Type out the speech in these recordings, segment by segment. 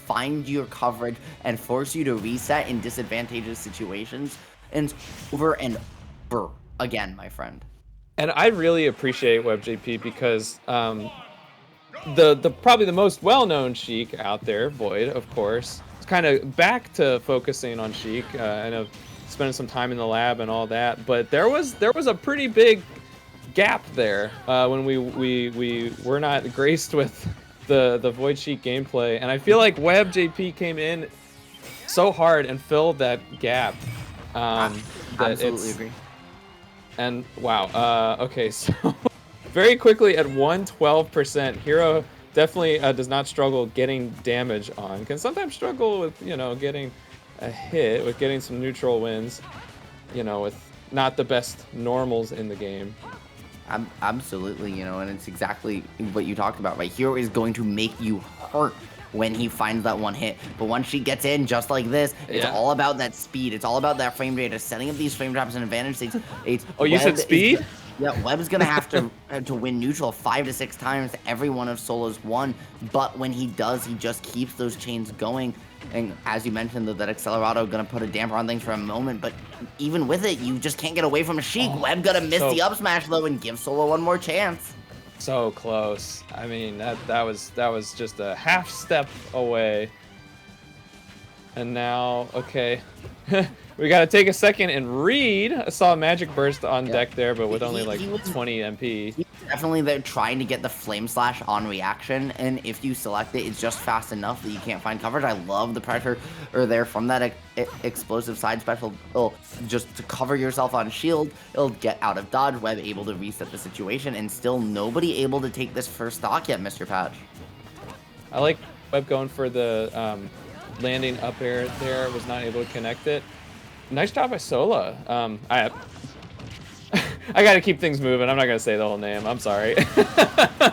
find your coverage and force you to reset in disadvantageous situations, and over and over again, my friend. And I really appreciate WebbJP because the probably the most well-known Sheik out there, Void, of course, is kind of back to focusing on Sheik. I know spending some time in the lab and all that, but there was a pretty big gap there when we were not graced with the Void Sheik gameplay, and I feel like WebbJP came in so hard and filled that gap. Absolutely agree. And wow, okay, so very quickly at 112%, Hero definitely does not struggle getting damage on. Can sometimes struggle with, you know, getting a hit, with getting some neutral wins, you know, with not the best normals in the game. Absolutely, you know, and it's exactly what you talked about, right? Hero is going to make you hurt when he finds that one hit, but once she gets in just like this, it's all about that speed. It's all about that frame data, setting up these frame drops and advantage states. Oh, you said speed? Yeah, Webb's gonna have to win neutral 5 to 6 times every one of Sola's won, but when he does, he just keeps those chains going. And as you mentioned, that Accelerado gonna put a damper on things for a moment, but even with it, you just can't get away from a Sheik. Webb gonna miss the up smash though and give Sola one more chance. So close. I mean, that was just a half step away. And now, okay. We gotta take a second and read. I saw a magic burst on deck there, but with only like 20 MP. He's definitely there trying to get the flame slash on reaction, and if you select it, it's just fast enough that you can't find coverage. I love the pressure there from that explosive side special. Just to cover yourself on shield, it'll get out of dodge. Webb able to reset the situation, and still nobody able to take this first stock yet, Mr. Patch. I like Webb going for the landing up air there, was not able to connect it. Nice job by Sola. I gotta keep things moving. I'm not gonna say the whole name. I'm sorry.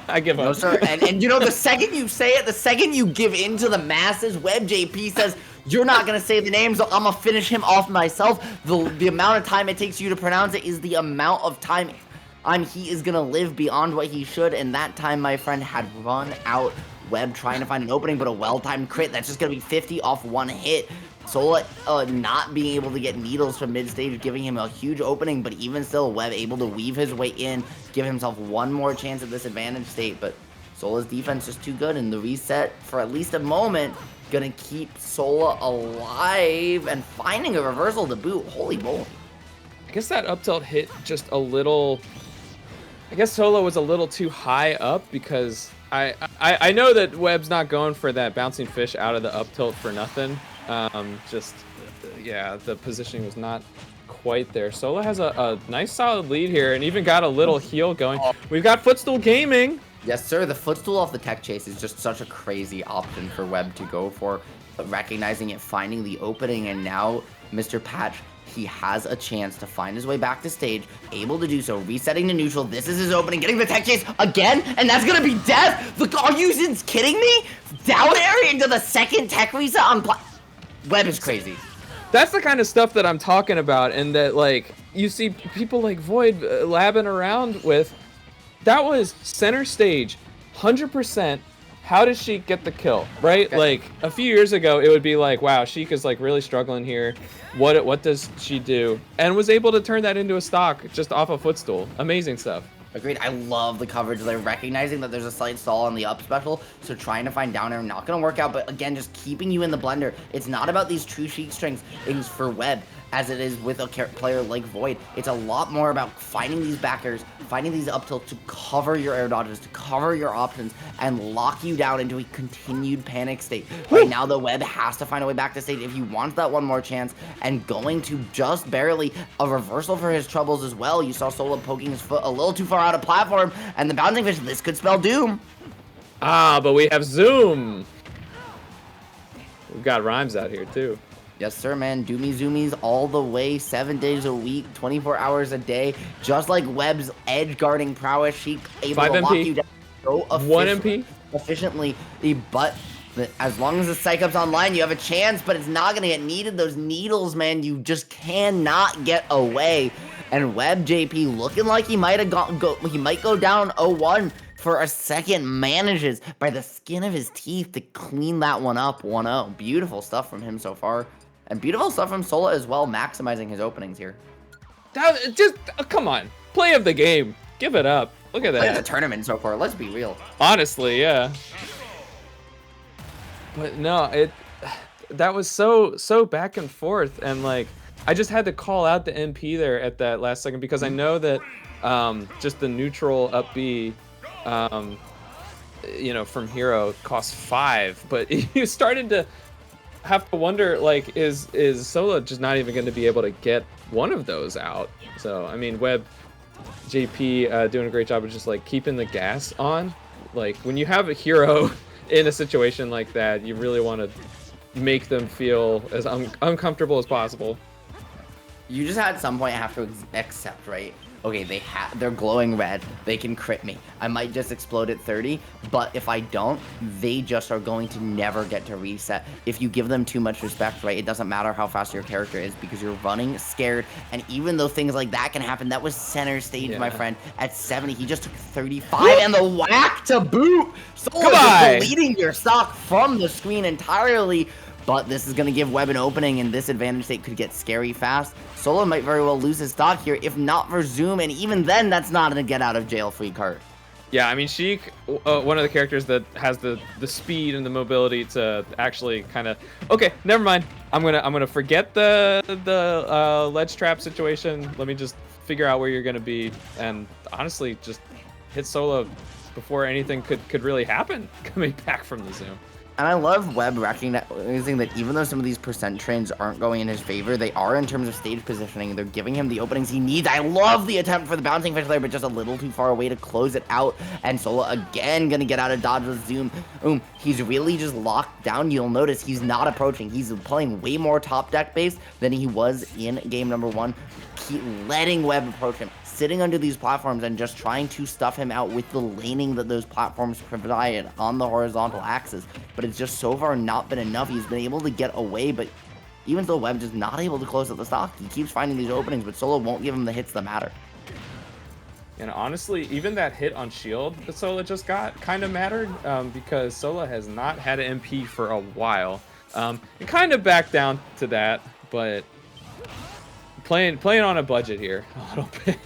I give up. No, sir. And you know, the second you say it, the second you give in to the masses, WebbJP says, you're not gonna say the name, so I'm gonna finish him off myself. The amount of time it takes you to pronounce it is the amount of time he is gonna live beyond what he should, and that time, my friend, had run out. Webb trying to find an opening, but a well-timed crit. That's just gonna be 50 off one hit. Sola not being able to get needles from mid-stage, giving him a huge opening, but even still, Webb able to weave his way in, give himself one more chance at this advantage state, but Sola's defense is too good, and the reset, for at least a moment, gonna keep Sola alive, and finding a reversal to boot. Holy moly. I guess that up tilt hit just a little... I guess Sola was a little too high up, because I know that Webb's not going for that bouncing fish out of the up tilt for nothing. Yeah, the positioning was not quite there. Sola has a nice solid lead here, and even got a little heal going. We've got Footstool Gaming. Yes, sir. The footstool off the tech chase is just such a crazy option for Webb to go for, recognizing it, finding the opening, and now Mr. Patch, he has a chance to find his way back to stage, able to do so, resetting to neutral. This is his opening, getting the tech chase again, and that's gonna be death. Look, are you kidding me? Down air into the second tech reset on Webb is crazy. That's the kind of stuff that I'm talking about, and that, like, you see people like Void labbing around with. That was center stage, 100%. How does Sheik get the kill, right? Okay. Like, a few years ago, it would be like, wow, Sheik is, like, really struggling here. What does she do? And was able to turn that into a stock just off a footstool. Amazing stuff. Agreed. I love the coverage. They're recognizing that there's a slight stall on the up special, so trying to find down air, not going to work out, but again, just keeping you in the blender. It's not about these true Sheik strings things for Webb, as it is with a player like Void. It's a lot more about finding these backers, finding these up tilts to cover your air dodges, to cover your options, and lock you down into a continued panic state. Right now, the Webb has to find a way back to stage if he wants that one more chance, and going to just barely a reversal for his troubles as well. You saw Sola poking his foot a little too far out of platform, and the bouncing fish, this could spell doom. Ah, but we have Zoom. We've got rhymes out here, too. Yes, sir, man. Doomy zoomies all the way, 7 days a week, 24 hours a day. Just like Webb's edge guarding prowess, Sheik able to lock you down so 1 MP efficiently. But as long as the Psych-Up's online, you have a chance, but it's not going to get needed. Those needles, man, you just cannot get away. And WebbJP looking like he might have he might go down 0-1 for a second, manages by the skin of his teeth to clean that one up 1-0. Beautiful stuff from him so far. And beautiful stuff from Sola as well, maximizing his openings here. Come on. Play of the game. Give it up. Look at Play of that. the tournament so far, let's be real. Honestly, yeah. But no, that was so back and forth, and like I just had to call out the MP there at that last second because I know that just the neutral up B, you know, from hero costs 5, but you started to have to wonder, like, is Sola just not even going to be able to get one of those out? So I mean, WebbJP doing a great job of just like keeping the gas on. Like when you have a hero in a situation like that, you really want to make them feel as uncomfortable as possible. You just at some point have to accept, right? Okay, they're glowing red. They can crit me. I might just explode at 30, but if I don't, they just are going to never get to reset. If you give them too much respect, right, it doesn't matter how fast your character is because you're running scared. And even though things like that can happen, that was center stage, my friend. At 70, he just took 35 and the whack to boot. Sola just deleting your stock from the screen entirely. But this is going to give Webb an opening, and this advantage state could get scary fast. Sola might very well lose his stock here, if not for Zoom, and even then, that's not a get-out-of-jail-free card. Yeah, I mean, Sheik, one of the characters that has the speed and the mobility to actually kind of... Okay, never mind. I'm gonna forget the ledge trap situation. Let me just figure out where you're gonna be, and honestly, just hit Sola before anything could really happen coming back from the Zoom. And I love Webb recognizing that even though some of these percent trends aren't going in his favor, they are in terms of stage positioning. They're giving him the openings he needs. I love the attempt for the bouncing fish there, but just a little too far away to close it out. And Sola again gonna get out of dodge with Zoom. He's really just locked down. You'll notice he's not approaching. He's playing way more top deck base than he was in game number 1. Keep letting Webb approach him, sitting under these platforms and just trying to stuff him out with the laning that those platforms provide on the horizontal axis. But it's just so far not been enough. He's been able to get away, but even though Webb just not able to close out the stock, he keeps finding these openings, but Sola won't give him the hits that matter. And honestly, even that hit on shield that Sola just got kind of mattered because Sola has not had an MP for a while. It kind of backed down to that, but playing on a budget here a little bit.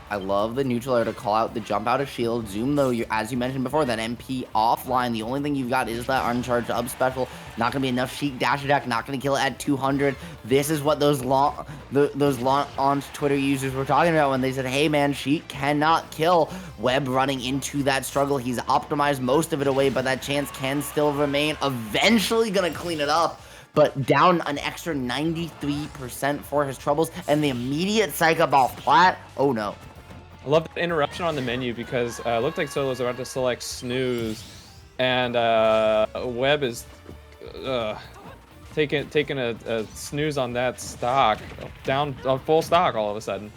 I love the neutral air to call out the jump out of shield. Zoom, though, as you mentioned before, that MP offline. The only thing you've got is that uncharged up special. Not going to be enough. Sheik dash attack, not going to kill it at 200. This is what those launch Twitter users were talking about when they said, hey, man, Sheik cannot kill. Webb running into that struggle. He's optimized most of it away, but that chance can still remain. Eventually going to clean it up, but down an extra 93% for his troubles. And the immediate psych up off plat. Oh, no. I love the interruption on the menu because it looked like Sola was about to select snooze, and Webb is taking a snooze on that stock, down on full stock all of a sudden.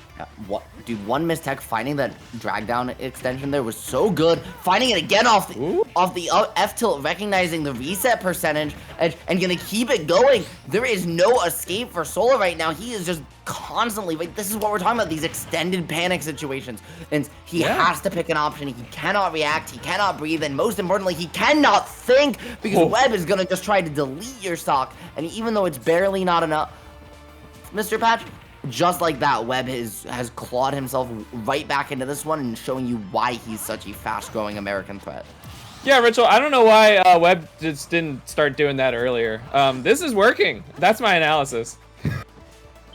Dude, one mistech finding that drag down extension there was so good. Finding it again off the F tilt, recognizing the reset percentage and gonna keep it going. There is no escape for Sola right now. He is just constantly, like, this is what we're talking about, these extended panic situations. And he has to pick an option. He cannot react, he cannot breathe, and most importantly, he cannot think because Webb is gonna just try to delete your stock. And even though it's barely not enough, Mr. Patch, just like that, Webb has clawed himself right back into this one and showing you why he's such a fast-growing American threat. Yeah, Rachel, I don't know why Webb just didn't start doing that earlier. This is working. That's my analysis.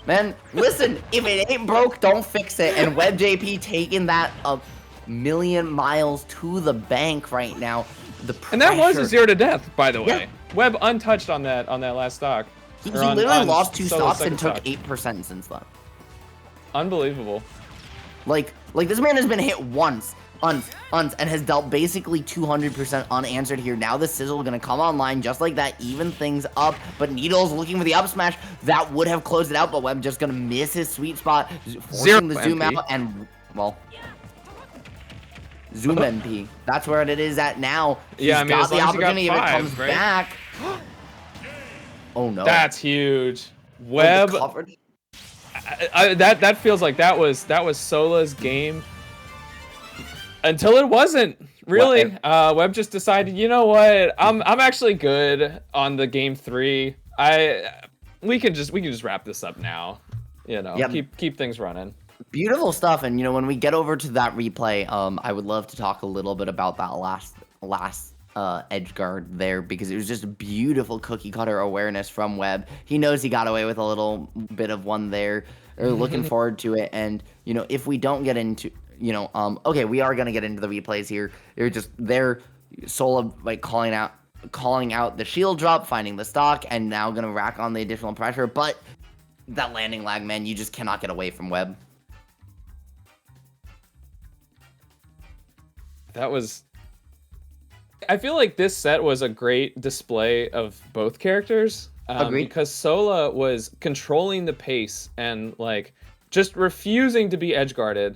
Man, listen, if it ain't broke, don't fix it. And WebbJP taking that a million miles to the bank right now. And that was a 0 to death, by the way. Webb untouched on that last stock. He literally lost 2 stocks and took 8% since then. Unbelievable. Like this man has been hit once, and has dealt basically 200% unanswered here. Now the sizzle gonna come online just like that, even things up. But Needle's looking for the up smash. That would have closed it out, but Webb just gonna miss his sweet spot, forcing the zoom out, and, well, Zoom MP. That's where it is at now. He's got the opportunity if it comes back. Oh no. That's huge. Webb. That feels like that was Sola's game Until it wasn't really. Webb just decided, you know what? I'm actually good on the game 3. We can just wrap this up now. You know, keep things running. Beautiful stuff. And when we get over to that replay, I would love to talk a little bit about that last edge guard there, because it was just a beautiful cookie cutter awareness from Webb. He knows he got away with a little bit of one there. Or looking forward to it. And if we don't get into okay, we are gonna get into the replays here. They're just Sola like calling out the shield drop, finding the stock, and now gonna rack on the additional pressure. But that landing lag, man, you just cannot get away from Webb. I feel like this set was a great display of both characters. Because Sola was controlling the pace and like just refusing to be edge guarded,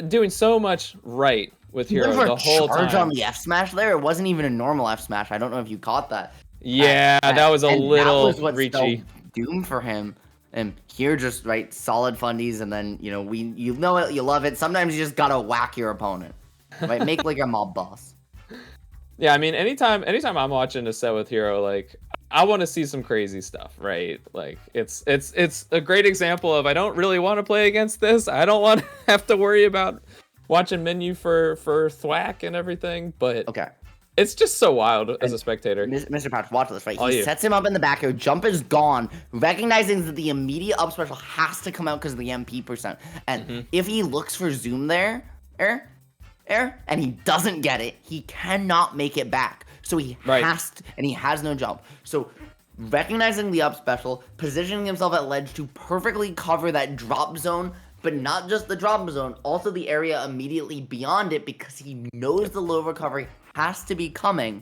doing so much right with Hero the whole time. Charge on the F smash there. It wasn't even a normal F smash. I don't know if you caught that. Yeah, that was a little that was what reachy. Doom for him. And here, just solid fundies, and then you know it, you love it. Sometimes you just gotta whack your opponent, right? Make like a mob boss. Yeah, I mean, anytime I'm watching a set with Hero, like I want to see some crazy stuff, right? Like it's a great example of I don't really want to play against this. I don't want to have to worry about watching menu for thwack and everything, but it's just so wild as a spectator. Mr. Patch, watch this, right? He sets him up in the back here. Jump is gone, recognizing that the immediate up special has to come out because of the MP %. And if he looks for zoom there, and he doesn't get it, he cannot make it back. So he has to, and he has no jump. So recognizing the up special, positioning himself at ledge to perfectly cover that drop zone, but not just the drop zone, also the area immediately beyond it, because he knows the low recovery has to be coming.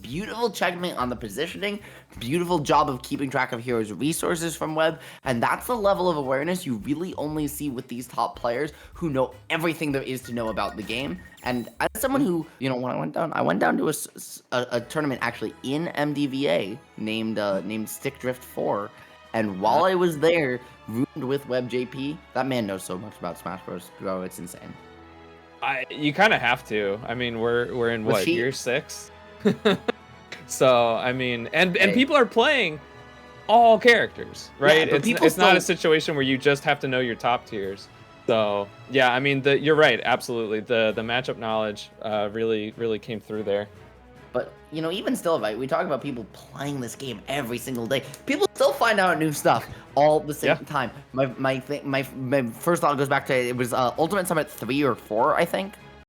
Beautiful checkmate on the positioning. Beautiful job of keeping track of Hero's resources from Webb. And that's the level of awareness you really only see with these top players who know everything there is to know about the game. And as someone who, when I went down to a tournament actually in MDVA named Stick Drift 4. And while I was there, roomed with WebbJP, that man knows so much about Smash Bros. Bro, it's insane. You kind of have to. I mean, we're in what, year 6? So I mean, and people are playing all characters, right? Yeah, it's not a situation where you just have to know your top tiers. So yeah, I mean, you're right, absolutely. The matchup knowledge really came through there. But even still, right? We talk about people playing this game every single day. People still find out new stuff all the same time. My first thought goes back to it was Ultimate Summit 3 or 4, I think.